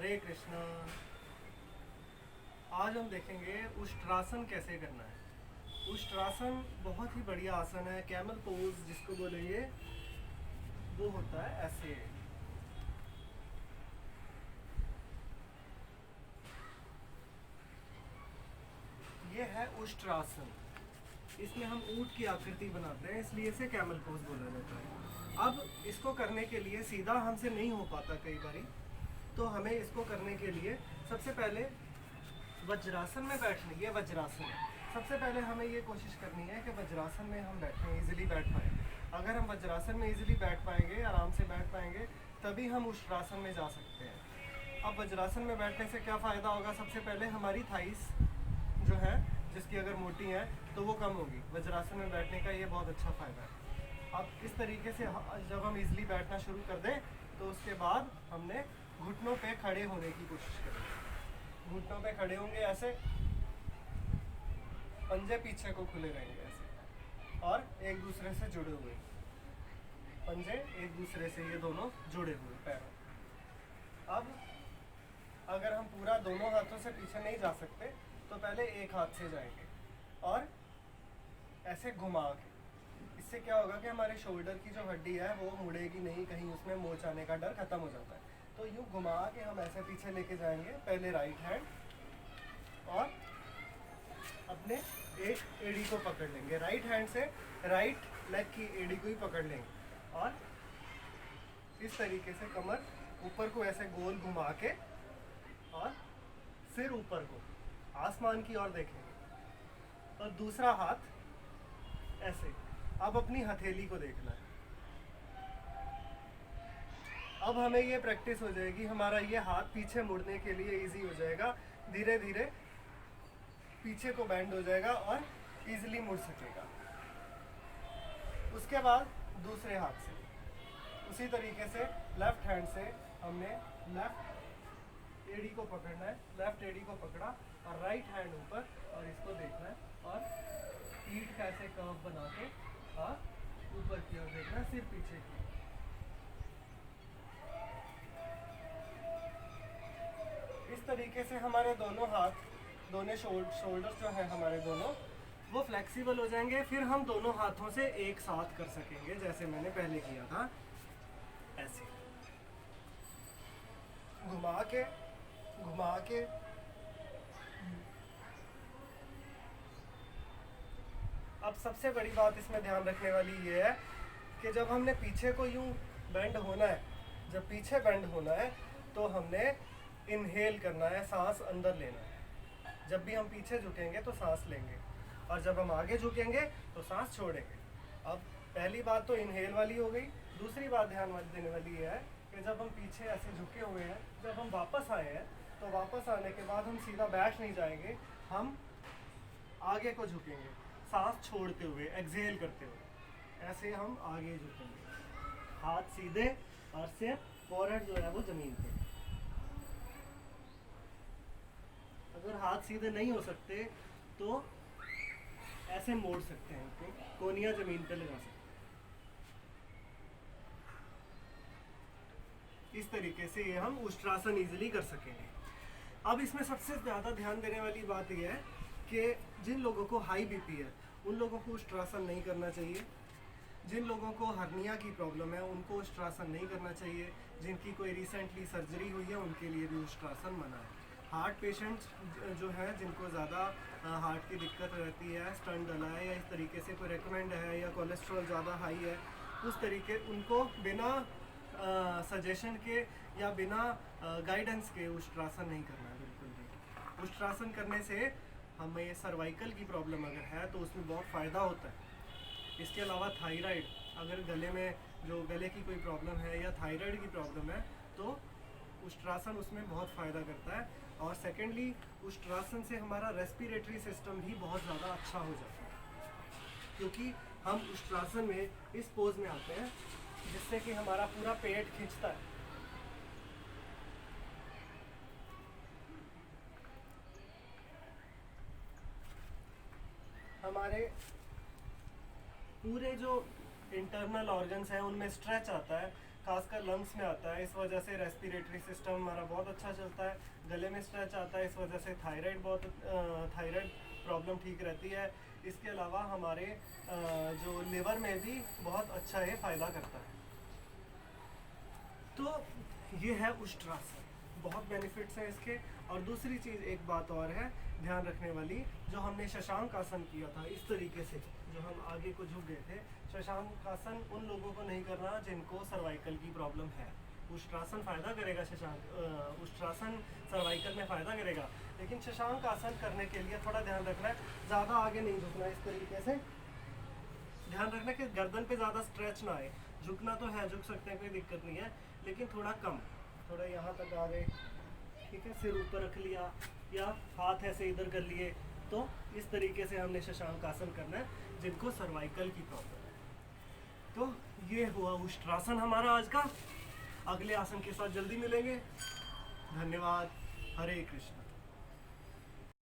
हरे कृष्णा। आज हम देखेंगे उष्ट्रासन कैसे करना है। उष्ट्रासन बहुत ही बढ़िया आसन है। कैमल पोज जिसको बोलेंगे वो होता है ऐसे। ये है उष्ट्रासन। इसमें हम ऊंट की आकृति बनाते हैं, इसलिए इसे कैमल पोज बोला जाता है। अब इसको करने के लिए सीधा हमसे नहीं हो पाता कई बारी, तो हमें इसको करने के लिए सबसे पहले वज्रासन में बैठने। ये वज्रासन है। सबसे पहले हमें ये कोशिश करनी है कि वज्रासन में हम बैठें, इजीली बैठ पाएँ। अगर हम वज्रासन में इजीली बैठ पाएंगे, आराम से बैठ पाएंगे, तभी हम उष्ट्रासन में जा सकते हैं। अब वज्रासन में बैठने से क्या फ़ायदा होगा? सबसे पहले हमारी थाइस जो है, जिसकी अगर मोटी है तो वो कम होगी। वज्रासन में बैठने का ये बहुत अच्छा फ़ायदा है। अब इस तरीके से जब हम इजीली बैठना शुरू कर दें तो उसके बाद हमने घुटनों पे खड़े होने की कोशिश करें। घुटनों पे खड़े होंगे ऐसे, पंजे पीछे को खुले रहेंगे ऐसे और एक दूसरे से जुड़े हुए। पंजे एक दूसरे से ये दोनों जुड़े हुए पैरों। अब अगर हम पूरा दोनों हाथों से पीछे नहीं जा सकते तो पहले एक हाथ से जाएंगे और ऐसे घुमा के। इससे क्या होगा कि हमारे शोल्डर की जो हड्डी है वो मुड़ेगी नहीं, कहीं उसमें मोच आने का डर खत्म हो जाता है। तो यूँ घुमा के हम ऐसे पीछे लेके जाएंगे। पहले राइट हैंड और अपने एक एड़ी को पकड़ लेंगे। राइट हैंड से राइट लेग की एड़ी को ही पकड़ लेंगे और इस तरीके से कमर ऊपर को ऐसे गोल घुमा के और सिर ऊपर को आसमान की ओर देखेंगे और दूसरा हाथ ऐसे। अब अपनी हथेली को देखना है। अब हमें ये प्रैक्टिस हो जाएगी, हमारा ये हाथ पीछे मुड़ने के लिए इजी हो जाएगा। धीरे धीरे पीछे को बैंड हो जाएगा और इजीली मुड़ सकेगा। उसके बाद दूसरे हाथ से उसी तरीके से लेफ्ट हैंड से हमने लेफ्ट एड़ी को पकड़ना है। लेफ्ट एड़ी को पकड़ा और राइट हैंड ऊपर और इसको देखना है और पीठ का ऐसे कर्व बना के और ऊपर की ओर देखना है, सिर पीछे की। इस तरीके से हमारे दोनों हाथ, दोनों शोल्डर जो है हमारे दोनों, वो फ्लेक्सिबल हो जाएंगे। फिर हम दोनों हाथों से एक साथ कर सकेंगे, जैसे मैंने पहले किया था ऐसे घुमा के घुमा के। अब सबसे बड़ी बात इसमें ध्यान रखने वाली ये है कि जब हमने पीछे को यूं बेंड होना है, जब पीछे बेंड होना है तो हमने इनहेल करना है, सांस अंदर लेना है। जब भी हम पीछे झुकेंगे तो सांस लेंगे और जब हम आगे झुकेंगे तो सांस छोड़ेंगे। अब पहली बात तो इनहेल वाली हो गई। दूसरी बात ध्यान देने वाली है कि जब हम पीछे ऐसे झुके हुए हैं, जब हम वापस आए हैं तो वापस आने के बाद हम सीधा बैठ नहीं जाएंगे, हम आगे को झुकेंगे सांस छोड़ते हुए, एक्सहेल करते हुए। ऐसे हम आगे झुकेंगे, हाथ सीधे और सिर, फोरहेड जो है वो जमीन पे। अगर हाथ सीधे नहीं हो सकते तो ऐसे मोड़ सकते हैं, इनको कोनिया जमीन पे लगा सकते हैं। इस तरीके से ये हम उष्ट्रासन इजीली कर सकेंगे। अब इसमें सबसे ज़्यादा ध्यान देने वाली बात यह है कि जिन लोगों को हाई बीपी है उन लोगों को उष्ट्रासन नहीं करना चाहिए। जिन लोगों को हर्निया की प्रॉब्लम है उनको उष्ट्रासन नहीं करना चाहिए। जिनकी कोई रिसेंटली सर्जरी हुई है उनके लिए भी उष्ट्रासन मना है। हार्ट पेशेंट्स जो हैं, जिनको ज़्यादा हार्ट की दिक्कत रहती है, स्टंट डला है या इस तरीके से कोई रेकमेंड है, या कोलेस्ट्रॉल ज़्यादा हाई है, उस तरीके उनको बिना सजेशन के या बिना गाइडेंस के उष्ट्रासन नहीं करना है बिल्कुल भी। उष्ट्रासन करने से हमें सर्वाइकल की प्रॉब्लम अगर है तो उसमें बहुत फ़ायदा होता है। इसके अलावा थायराइड, अगर गले में जो गले की कोई प्रॉब्लम है या थायराइड की प्रॉब्लम है तो उष्ट्रासन उसमें बहुत फ़ायदा करता है। और सेकेंडली उष्ट्रासन से हमारा रेस्पिरेटरी सिस्टम भी बहुत ज़्यादा अच्छा हो जाता है, क्योंकि हम उष्ट्रासन में इस पोज में आते हैं जिससे कि हमारा पूरा पेट खींचता है। हमारे पूरे जो इंटरनल ऑर्गन्स हैं उनमें स्ट्रेच आता है, खासकर लंग्स में आता है। इस वजह से रेस्पिरेटरी सिस्टम हमारा बहुत अच्छा चलता है, गले में स्ट्रेच आता है, इस वजह से थायराइड प्रॉब्लम ठीक रहती है। इसके अलावा हमारे जो लिवर में भी बहुत अच्छा ये फ़ायदा करता है। तो ये है उष्ट्रासन, बहुत बेनिफिट्स हैं इसके। और दूसरी चीज़ एक बात और है ध्यान रखने वाली, जो हमने शशांक आसन किया था इस तरीके से, जो हम आगे को झुक गए थे, शशांक आसन उन लोगों को नहीं करना जिनको सर्वाइकल की प्रॉब्लम है। उष्ट्रासन फ़ायदा करेगा, उष्ट्रासन सर्वाइकल में फ़ायदा करेगा, लेकिन शशांक आसन करने के लिए थोड़ा ध्यान रखना है, ज़्यादा आगे नहीं झुकना है। इस तरीके से ध्यान रखना कि गर्दन पे ज़्यादा स्ट्रेच ना आए। झुकना तो है, झुक सकते हैं, कोई दिक्कत नहीं है, लेकिन थोड़ा कम, थोड़ा यहाँ तक आ गए, ठीक है, सिर ऊपर रख लिया या हाथ ऐसे इधर कर लिए। तो इस तरीके से हमने शशांक आसन करना है जिनको सर्वाइकल की प्रॉब्लम है। तो ये हुआ उष्ट्रासन हमारा आज का। अगले आसन के साथ जल्दी मिलेंगे। धन्यवाद। हरे कृष्ण।